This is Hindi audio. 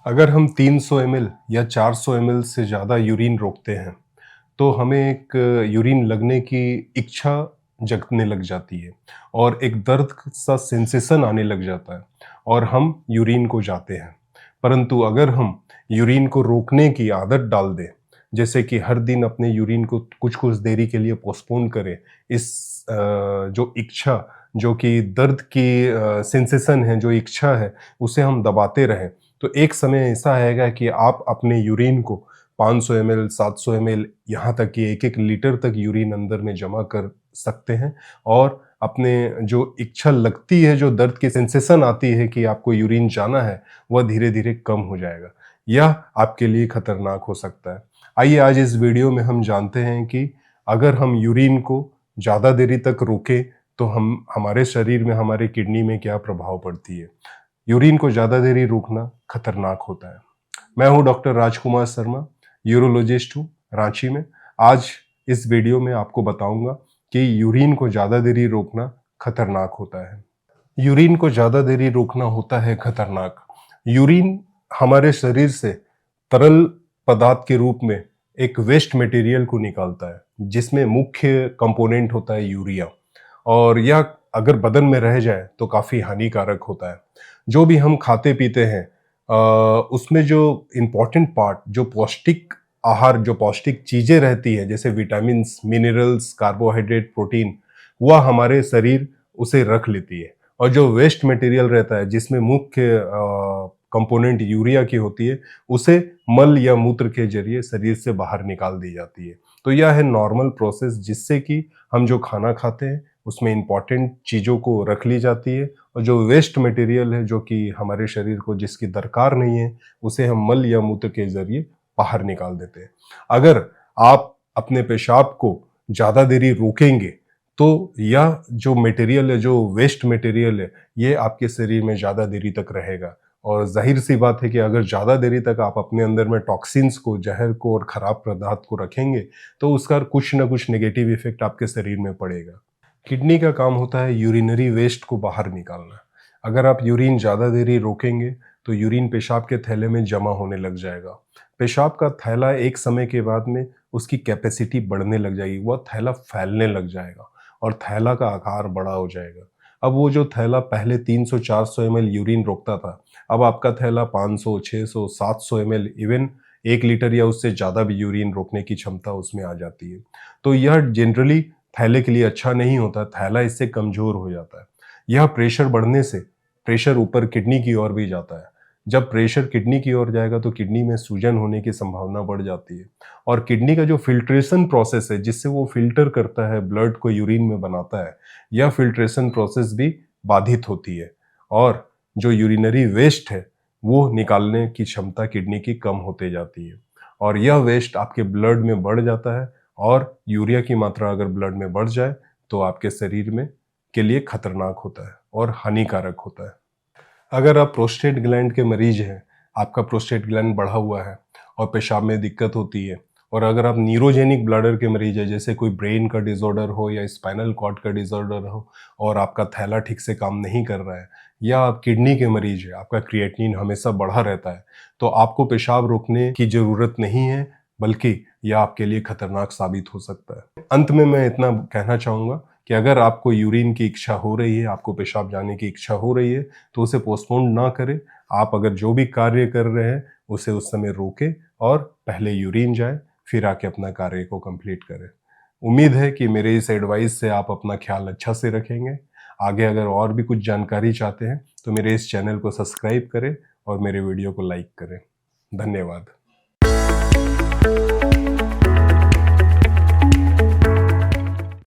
अगर हम 300 ml या 400 ml से ज़्यादा यूरिन रोकते हैं, तो हमें एक यूरिन लगने की इच्छा जगने लग जाती है और एक दर्द सा सेंसेशन आने लग जाता है और हम यूरिन को जाते हैं। परंतु अगर हम यूरिन को रोकने की आदत डाल दें, जैसे कि हर दिन अपने यूरिन को कुछ-कुछ देरी के लिए पोस्टपोन करें, इस जो इच्छा जो कि दर्द की सेंसेशन है, जो इच्छा है, उसे हम दबाते रहें, तो एक समय ऐसा आएगा कि आप अपने यूरिन को 500 ml, 700 ml, यहाँ तक कि 1-1 लीटर तक यूरिन अंदर में जमा कर सकते हैं और अपने जो इच्छा लगती है, जो दर्द की सेंसेशन आती है कि आपको यूरिन जाना है, वह धीरे-धीरे कम हो जाएगा। यह आपके लिए खतरनाक हो सकता है। आइए आज इस वीडियो में हम जानते हैं कि अगर हम यूरिन को ज़्यादा देरी तक रोकें, तो हमारे शरीर में, हमारे किडनी में क्या प्रभाव पड़ती है। यूरिन को ज़्यादा देरी रोकना खतरनाक होता है। मैं हूं डॉक्टर राजकुमार शर्मा, यूरोलॉजिस्ट हूं रांची में। आज इस वीडियो में आपको बताऊंगा कि यूरिन को ज़्यादा देरी रोकना खतरनाक होता है। यूरिन को ज़्यादा देरी रोकना होता है खतरनाक। यूरिन हमारे शरीर से तरल पदार्थ के रूप में एक वेस्ट मटेरियल को निकालता है, जिसमें मुख्य कंपोनेंट होता है यूरिया, और यह अगर बदन में रह जाए तो काफ़ी हानिकारक होता है। जो भी हम खाते पीते हैं उसमें जो इम्पोर्टेंट पार्ट, जो पौष्टिक आहार, जो पौष्टिक चीज़ें रहती है, जैसे विटामिन्स, मिनरल्स, कार्बोहाइड्रेट, प्रोटीन, वह हमारे शरीर उसे रख लेती है। और जो वेस्ट मटेरियल रहता है, जिसमें मुख्य कंपोनेंट यूरिया की होती है, उसे मल या मूत्र के जरिए शरीर से बाहर निकाल दी जाती है। तो यह है नॉर्मल प्रोसेस, जिससे कि हम जो खाना खाते हैं उसमें इंपॉर्टेंट चीज़ों को रख ली जाती है और जो वेस्ट मटेरियल है, जो कि हमारे शरीर को जिसकी दरकार नहीं है, उसे हम मल या मूत्र के जरिए बाहर निकाल देते हैं। अगर आप अपने पेशाब को ज़्यादा देरी रोकेंगे, तो यह जो मटेरियल है, जो वेस्ट मटेरियल है, ये आपके शरीर में ज़्यादा देरी तक रहेगा। और जाहिर सी बात है कि अगर ज़्यादा देरी तक आप अपने अंदर में टॉक्सिन्स को, जहर को और ख़राब पदार्थ को रखेंगे, तो उसका कुछ ना कुछ नेगेटिव इफेक्ट आपके शरीर में पड़ेगा। किडनी का काम होता है यूरिनरी वेस्ट को बाहर निकालना। अगर आप यूरिन ज़्यादा देरी रोकेंगे, तो यूरिन पेशाब के थैले में जमा होने लग जाएगा। पेशाब का थैला एक समय के बाद में उसकी कैपेसिटी बढ़ने लग जाएगी, वह थैला फैलने लग जाएगा और थैला का आकार बड़ा हो जाएगा। अब वो जो थैला पहले 300-400 ml यूरिन रोकता था, अब आपका थैला 500, 600, 700 ml, इवन 1 लीटर या उससे ज़्यादा भी यूरिन रोकने की क्षमता उसमें आ जाती है। तो यह जनरली थैले के लिए अच्छा नहीं होता, थैला इससे कमज़ोर हो जाता है। यह प्रेशर बढ़ने से प्रेशर ऊपर किडनी की ओर भी जाता है। जब प्रेशर किडनी की ओर जाएगा, तो किडनी में सूजन होने की संभावना बढ़ जाती है और किडनी का जो फिल्ट्रेशन प्रोसेस है, जिससे वो फिल्टर करता है ब्लड को, यूरिन में बनाता है, यह फिल्ट्रेशन प्रोसेस भी बाधित होती है और जो यूरिनरी वेस्ट है, वो निकालने की क्षमता किडनी की कम होते जाती है और यह वेस्ट आपके ब्लड में बढ़ जाता है और यूरिया की मात्रा अगर ब्लड में बढ़ जाए, तो आपके शरीर में के लिए खतरनाक होता है और हानिकारक होता है। अगर आप प्रोस्टेट ग्लैंड के मरीज हैं, आपका प्रोस्टेट ग्लैंड बढ़ा हुआ है और पेशाब में दिक्कत होती है, और अगर आप न्यूरोजेनिक ब्लडर के मरीज हैं, जैसे कोई ब्रेन का डिसऑर्डर हो या स्पाइनल कॉर्ड का डिसऑर्डर हो और आपका थैला ठीक से काम नहीं कर रहा है, या आप किडनी के मरीज हैं, आपका क्रिएटिनिन हमेशा बढ़ा रहता है, तो आपको पेशाब रोकने की ज़रूरत नहीं है, बल्कि यह आपके लिए खतरनाक साबित हो सकता है। अंत में मैं इतना कहना चाहूँगा कि अगर आपको यूरिन की इच्छा हो रही है, आपको पेशाब जाने की इच्छा हो रही है, तो उसे पोस्टपोन ना करें। आप अगर जो भी कार्य कर रहे हैं, उसे उस समय रोकें और पहले यूरिन जाए, फिर आके अपना कार्य को कंप्लीट करें। उम्मीद है कि मेरे इस एडवाइस से आप अपना ख्याल अच्छा से रखेंगे। आगे अगर और भी कुछ जानकारी चाहते हैं, तो मेरे इस चैनल को सब्सक्राइब करें और मेरे वीडियो को लाइक करें। धन्यवाद।